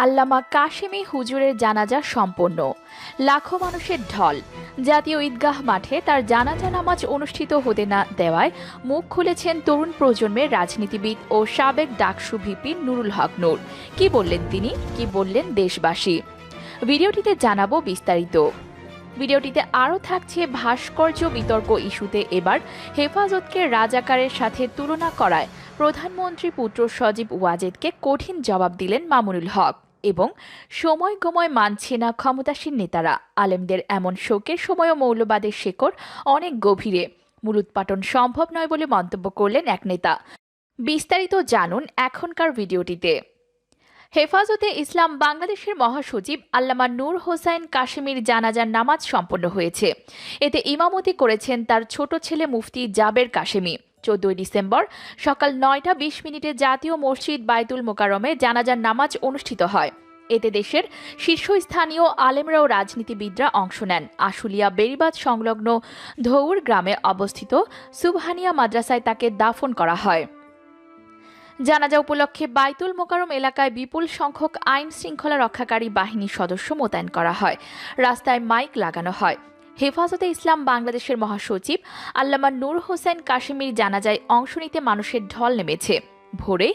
আল্লামা কাশেমি হুজুরের জানাজা সম্পন্ন। লাখো মানুষের ঢল। জাতীয় ঈদগাহ মাঠে তার জানাজা নামাজ অনুষ্ঠিত হতে না দেওয়ায় মুখ খুলেছেন তরুণ প্রজন্মের রাজনীতিবিদ ও সাবেক ডাকসু ভিপি নুরুল হক নূর। কি বললেন তিনি, কি বললেন দেশবাসী, ভিডিওটিতে জানাবো বিস্তারিত। ভিডিওটিতে আরও থাকছে ভাস্কর্য বিতর্ক ইস্যুতে এবার হেফাজতকে রাজাকারের সাথে তুলনা করায় প্রধানমন্ত্রী পুত্র সজীব ওয়াজেদকে কঠিন জবাব দিলেন মামুনুল হক এবং সময় গময় মানছে না ক্ষমতাসীন নেতারা। আলেমদের এমন শোকের সময়ও মৌলবাদের শেকড় অনেক গভীরে, মূল উৎপাটন সম্ভব নয় বলে মন্তব্য করলেন এক নেতা। বিস্তারিত জানুন এখনকার ভিডিওটিতে। হেফাজতে ইসলাম বাংলাদেশের মহাসচিব আল্লামা নূর হোসাইন কাশেমির জানাজার নামাজ সম্পন্ন হয়েছে। এতে ইমামতি করেছেন তার ছোট ছেলে মুফতি জাবের কাশেমি। 14 ডিসেম্বর সকাল 9টা 20 জাতীয় মসজিদ বায়তুল মোকাররমে জানাজার নামাজ অনুষ্ঠিত হয়। এতে দেশের শীর্ষস্থানীয় আলেমরা ও রাজনীতিবিদরা অংশ নেন। আশুলিয়া বেড়িবাঁধ সংলগ্ন ধৌর গ্রামে অবস্থিত সুবহানিয়া মাদ্রাসায় তাকে দাফন করা হয়। জানাজা উপলক্ষে বায়তুল মোকাররম এলাকায় বিপুল সংখ্যক আইন শৃঙ্খলা রক্ষাকারী বাহিনীর সদস্য মোতায়েন করা হয়। রাস্তায় মাইক লাগানো হয়। হেফাজতে ইসলাম বাংলাদেশের মহাসচিব আল্লামা নূর হোসেন কাশেমির জানাজায় অংশ নিতে মানুষের ঢল নেমেছে। ভোরে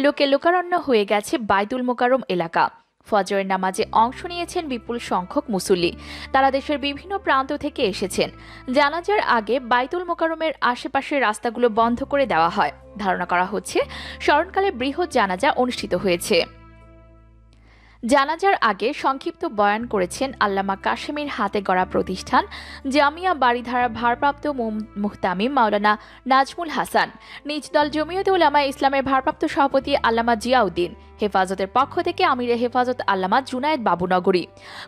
লোকে লোকারণ্য হয়ে গেছে বায়তুল মোকাররম এলাকা। ফজরের নামাজে অংশ নিয়েছেন বিপুল সংখ্যক মুসল্লি। তারা দেশের বিভিন্ন প্রান্ত থেকে এসেছেন। জানাজার আগে বায়তুল মোকাররমের আশেপাশের রাস্তাগুলো বন্ধ করে দেওয়া হয়। ধারণা করা হচ্ছে স্মরণকালে বৃহৎ জানাজা অনুষ্ঠিত হয়েছে। জানাজার আগে সংক্ষিপ্ত বয়ান করেছেন আল্লামা কাশেমির হাতে গড়া প্রতিষ্ঠান জামিয়া বাড়িধারার ভারপ্রাপ্ত মুহতামিম মাওলানা নাজমুল হাসান, নিজ দল জমিয়তে উলামায়ে ইসলামের ভারপ্রাপ্ত সভাপতি আল্লামা জিয়াউদ্দিন, হেফাজতের পক্ষ থেকে আমিরে হেফাজত আল্লামা জুনায়েদ বাবুনগরী,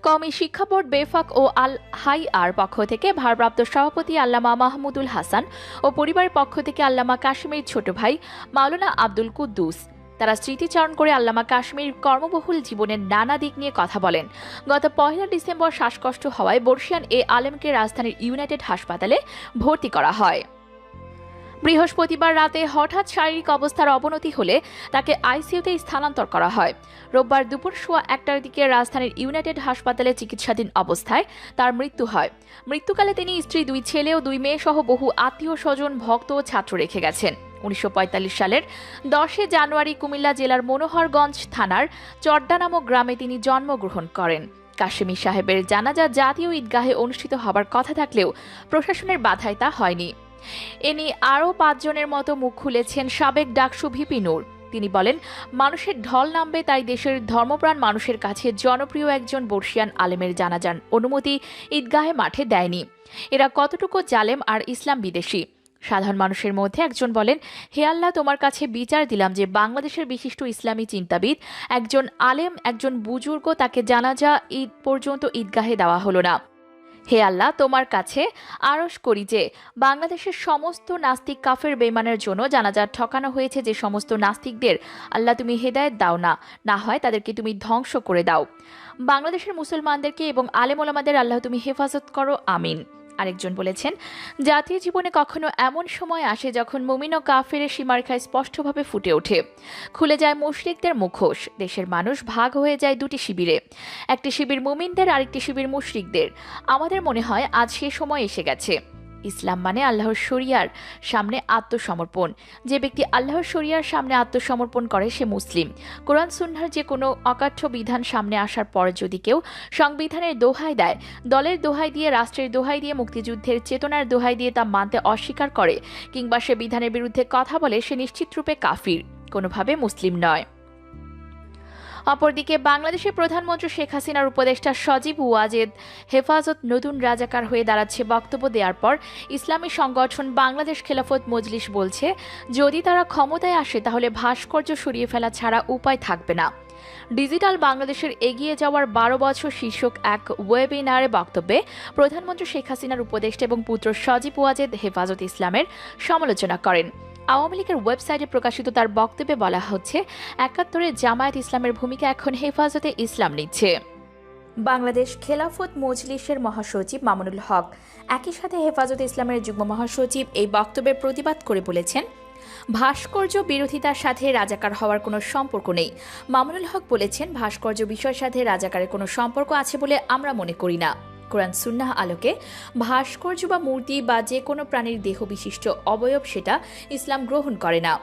কওমি শিক্ষা বোর্ড বেফাক ও আল হাই আর পক্ষ থেকে ভারপ্রাপ্ত সভাপতি আল্লামা মাহমুদুল হাসান ও পরিবারের পক্ষ থেকে আল্লামা কাশেমির ছোট ভাই মাওলানা আব্দুল কুদ্দুস। তারা স্মৃতিচারণ করে আল্লামা কাশেমির কর্মবহুল জীবনের নানা দিক নিয়ে কথা বলেন। গত 1 ডিসেম্বর শ্বাসকষ্ট হওয়ায় বর্ষিয়ান এ আলেমকে রাজধানীর ইউনাইটেড হাসপাতালে ভর্তি করা হয়। বৃহস্পতিবার রাতে হঠাৎ শারীরিক অবস্থার অবনতি হলে তাকে আইসিইউতে স্থানান্তর করা হয়। রোববার দুপুর 1টার দিকে রাজধানীর ইউনাইটেড হাসপাতালে চিকিৎসাধীন অবস্থায় তার মৃত্যু হয়। মৃত্যুকালে তিনি স্ত্রী, 2 ছেলে ও 2 মেয়ে সহ বহু আত্মীয় স্বজন, ভক্ত ও ছাত্র রেখে গেছেন। 1945 সালের 10 জানুয়ারি কুমিল্লা জেলার মনোহরগঞ্জ থানার চড্ডা নামক গ্রামে তিনি জন্মগ্রহণ করেন। কাশেমি সাহেবের জানাজা জাতীয় ঈদগাহে অনুষ্ঠিত হবার কথা থাকলেও প্রশাসনের বাধায় তা হয়নি। এ নিয়ে আরও 5 জনের মতো মুখ খুলেছেন সাবেক ডাকসু ভিপি নূর। তিনি বলেন, মানুষের ঢল নামবে, তাই দেশের ধর্মপ্রাণ মানুষের কাছে জনপ্রিয় একজন বর্ষিয়ান আলেমের জানাজার অনুমতি ঈদগাহে মাঠে দেয়নি। এরা কতটুকু জালেম আর ইসলাম বিদেশী। সাধারণ মানুষের মধ্যে একজন বলেন, হে আল্লাহ, তোমার কাছে বিচার দিলাম যে বাংলাদেশের বিশিষ্ট ইসলামী চিন্তাবিদ একজন আলেম, একজন বুজুর্গ, তাকে জানাজা ঈদ পর্যন্ত ঈদগাহে দেওয়া হলো না। হে আল্লাহ, তোমার কাছে আরশ করি যে বাংলাদেশের সমস্ত নাস্তিক কাফের বেঈমানের জন্য জানাজা ঠকানো হয়েছে, যে সমস্ত নাস্তিকদের আল্লাহ তুমি হেদায়েত দাও না, না হয় তাদেরকে তুমি ধ্বংস করে দাও। বাংলাদেশের মুসলমানদেরকে এবং আলেম ওলামাদের আল্লাহ তুমি হেফাজত করো, আমিন। আরেকজন বলেছেন, জাতীয় জীবনে কখনো এমন সময় আসে যখন মুমিন ও কাফেরের সীমারেখায় স্পষ্টভাবে ফুটে ওঠে, খুলে যায় মুশরিকদের মুখোশ। দেশের মানুষ ভাগ হয়ে যায় 2টি শিবিরে, একটি শিবির মুমিনদের, আরেকটি শিবির মুশরিকদের। আমাদের মনে হয় আজ সে সময় এসে গেছে। ইসলাম মানে আল্লাহর শরিয়ার সামনে আত্মসমর্পণ। যে ব্যক্তি আল্লাহর শরিয়ার সামনে আত্মসমর্পণ করে সে মুসলিম। কোরআন সুন্নাহর যে কোনো অকাঠ্য বিধান সামনে আসার পর যদি কেউ সংবিধানের দোহাই দেয়, দলের দোহাই দিয়ে, রাষ্ট্রের দোহাই দিয়ে, মুক্তিযুদ্ধের চেতনার দোহাই দিয়ে তা মানতে অস্বীকার করে, কিংবা সে বিধানের বিরুদ্ধে কথা বলে, সে নিশ্চিতরূপে কাফির, কোনোভাবে মুসলিম নয়। অপরদিকে বাংলাদেশের প্রধানমন্ত্রী শেখ হাসিনার উপদেষ্টা সজীব ওয়াজেদ হেফাজত নতুন রাজাকার হয়ে দাঁড়াচ্ছে বক্তব্য দেওয়ার পর ইসলামী সংগঠন বাংলাদেশ খেলাফত মজলিস বলছে, যদি তারা ক্ষমতায় আসে তাহলে ভাস্কর্য সরিয়ে ফেলা ছাড়া উপায় থাকবে না। ডিজিটাল বাংলাদেশের এগিয়ে যাওয়ার 12 বছর শীর্ষক এক ওয়েবিনারে বক্তব্যে প্রধানমন্ত্রী শেখ হাসিনার উপদেষ্টা এবং পুত্র সজীব ওয়াজেদ হেফাজত ইসলামের সমালোচনা করেন। আওয়ামী লীগের ওয়েবসাইটে প্রকাশিত তার বক্তব্যে বলা হচ্ছে, 71-এ জামায়াত ইসলামের ভূমিকা এখন হেফাজতে ইসলাম নিচ্ছে। বাংলাদেশ খেলাফত মজলিসের মহাসচিব মামুনুল হক একই সাথে হেফাজতে ইসলামের যুগ্ম মহাসচিব এই বক্তব্যের প্রতিবাদ করে বলেছেন, ভাস্কর্য বিরোধিতার সাথে রাজাকার হওয়ার কোনো সম্পর্ক নেই। মামুনুল হক বলেছেন, ভাস্কর্য বিষয়ের সাথে রাজাকারের কোনো সম্পর্ক আছে বলে আমরা মনে করি না। কোরআন সুন্নাহ আলোকে ভাস্কর্য বা মূর্তি বা যে কোনো প্রাণীর দেহ বিশিষ্ট অবয়ব সেটা ইসলাম গ্রহণ করে না।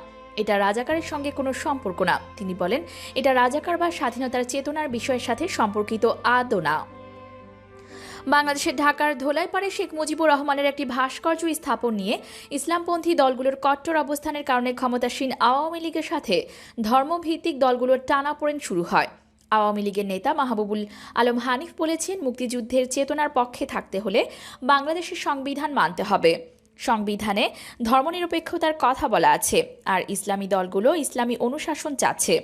এটা রাজাকারের সঙ্গে কোনো সম্পর্ক না। তিনি বলেন, এটা রাজাকার বা স্বাধীনতার চেতনার বিষয়ের সাথে সম্পর্কিত আদৌ না। বাংলাদেশের ঢাকার ধোলাইপাড়ে শেখ মুজিবুর রহমানের একটি ভাস্কর্য স্থাপন নিয়ে ইসলামপন্থী দলগুলোর কট্টর অবস্থানের কারণে ক্ষমতাসীন আওয়ামী লীগের সাথে ধর্মভিত্তিক দলগুলোর টানাপোড়েন শুরু হয়। আওয়ামী লীগের নেতা মাহবুবুল আলম হানিফ বলেছেন, মুক্তিযুদ্ধের চেতনার পক্ষে থাকতে হলে বাংলাদেশের সংবিধান মানতে হবে। সংবিধানে ধর্মনিরপেক্ষতার কথা বলা আছে, আর ইসলামী দলগুলো ইসলামী অনুশাসন চাচ্ছে।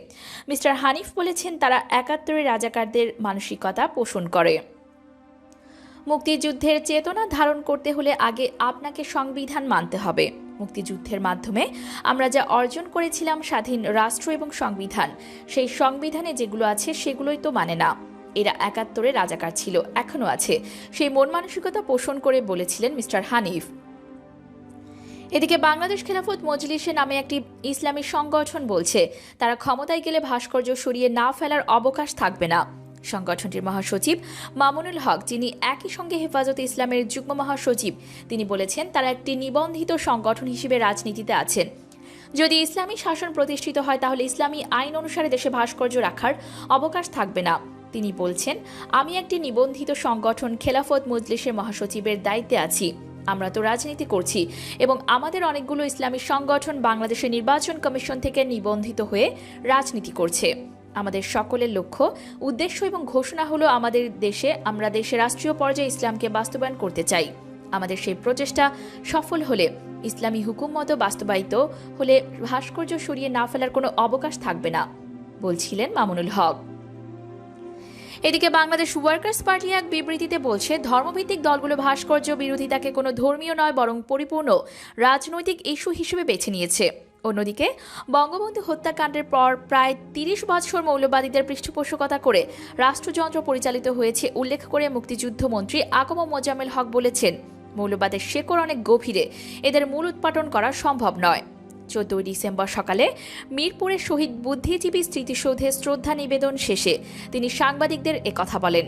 মিস্টার হানিফ বলেছেন, তারা ৭১-এর রাজাকারদের মানসিকতা পোষণ করে। মুক্তিযুদ্ধের চেতনা ধারণ করতে হলে আগে আপনাকে সংবিধান মানতে হবে। মুক্তিযুদ্ধের মাধ্যমে আমরা যা অর্জন করেছিলাম, স্বাধীন রাষ্ট্র এবং সংবিধান, সেই সংবিধানে যেগুলো আছে সেগুলোই তো মানে না। এরা ৭১-এ রাজাকার ছিল, এখনো আছে। সেই মন মানসিকতা পোষণ করে বলেছিলেন মিস্টার হানিফ। এদিকে বাংলাদেশ খেলাফত মজলিসের নামে একটি ইসলামী সংগঠন বলছে, তারা ক্ষমতায় গেলে ভাস্কর্য সরিয়ে না ফেলার অবকাশ থাকবে না। সংগঠনটির মহাসচিব মামুনুল হক, যিনি একই সঙ্গে হেফাজতে ইসলামের যুগ্ম মহাসচিব, তিনি বলেছেন, তারা একটি নিবন্ধিত সংগঠন হিসেবে রাজনীতিতে আছেন। যদি ইসলামী শাসন প্রতিষ্ঠিত হয় তাহলে ইসলামী আইন অনুসারে দেশে ভাস্কর্য রাখার অবকাশ থাকবে না। তিনি বলছেন, আমি একটি নিবন্ধিত সংগঠন খেলাফত মজলিসের মহাসচিবের দায়িত্বে আছি। আমরা তো রাজনীতি করছি এবং আমাদের অনেকগুলো ইসলামী সংগঠন বাংলাদেশের নির্বাচন কমিশন থেকে নিবন্ধিত হয়ে রাজনীতি করছে। আমাদের সকলের লক্ষ্য, উদ্দেশ্য এবং ঘোষণা হলো আমরা দেশে রাষ্ট্রীয় পর্যায়ে ইসলামকে বাস্তবায়ন করতে চাই। আমাদের সেই প্রচেষ্টা সফল হলে, ইসলামী হুকুম মতো বাস্তবায়িত হলে ভাস্কর্য সরিয়ে না ফেলার কোনো অবকাশ থাকবে না, বলছিলেন মামুনুল হক। এদিকে বাংলাদেশ ওয়ার্কার্স পার্টি এক বিবৃতিতে বলছে, ধর্মভিত্তিক দলগুলো ভাস্কর্য বিরোধিতাকে কোনো ধর্মীয় নয় বরং পরিপূর্ণ রাজনৈতিক ইস্যু হিসেবে বেছে নিয়েছে। অন্যদিকে বঙ্গবন্ধু হত্যাকাণ্ডের পর প্রায় ৩০ বছর মৌলবাদীদের পৃষ্ঠপোষকতা করে রাষ্ট্রযন্ত্র পরিচালিত হয়েছে উল্লেখ করে মুক্তিযুদ্ধ মন্ত্রী আকম মোজাম্মেল হক বলেছেন, মৌলবাদের শেকড় অনেক গভীরে, এদের মূল উৎপাটন করা সম্ভব নয়। ১৪ ডিসেম্বর সকালে মিরপুরের শহীদ বুদ্ধিজীবী স্মৃতিসৌধে শ্রদ্ধা নিবেদন শেষে তিনি সাংবাদিকদের একথা বলেন।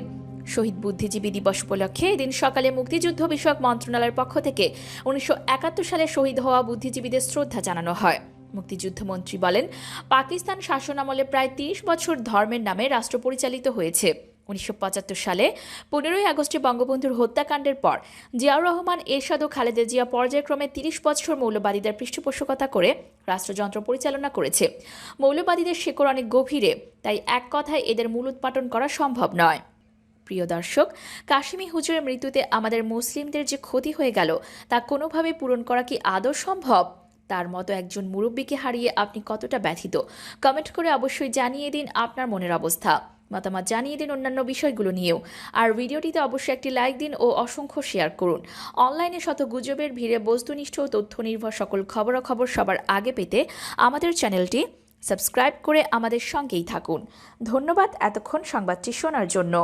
শহীদ বুদ্ধিজীবী দিবস উপলক্ষে এদিন সকালে মুক্তিযুদ্ধ বিষয়ক মন্ত্রণালয়ের পক্ষ থেকে ১৯৭১ সালে শহীদ হওয়া বুদ্ধিজীবীদের শ্রদ্ধা জানানো হয়। মুক্তিযুদ্ধমন্ত্রী বলেন, পাকিস্তান শাসনামলে প্রায় ৩০ বছর ধর্মের নামে রাষ্ট্র পরিচালিত হয়েছে। ১৯৭৫ সালে ১৫ই আগস্টে বঙ্গবন্ধুর হত্যাকাণ্ডের পর জিয়াউর রহমান, এরশাদ ও খালেদা জিয়া পর্যায়ক্রমে ৩০ বছর মৌলবাদীদের পৃষ্ঠপোষকতা করে রাষ্ট্রযন্ত্র পরিচালনা করেছে। মৌলবাদীদের শেকড় অনেক গভীরে, তাই এক কথায় এদের মূল উৎপাটন করা সম্ভব নয়। প্রিয় দর্শক, কাশিমি হুজুরের মৃত্যুতে আমাদের মুসলিমদের যে ক্ষতি হয়ে গেল, তা কোনোভাবে পূরণ করা কি আদৌ সম্ভব? তার মতো একজন মুরব্বীকে হারিয়ে আপনি কতটা ব্যথিত? কমেন্ট করে অবশ্যই জানিয়ে দিন আপনার মনের অবস্থা। মতামত জানিয়ে দিন অন্যান্য বিষয়গুলো নিয়েও। আর ভিডিওটিতে অবশ্যই একটি লাইক দিন ও অসংখ্য শেয়ার করুন। অনলাইনে শত গুজবের ভিড়ে বস্তুনিষ্ঠ ও তথ্য নির্ভর সকল খবরাখবর সবার আগে পেতে আমাদের চ্যানেলটি সাবস্ক্রাইব করে আমাদের সঙ্গেই থাকুন। ধন্যবাদ এতক্ষণ সংবাদটি শোনার জন্য।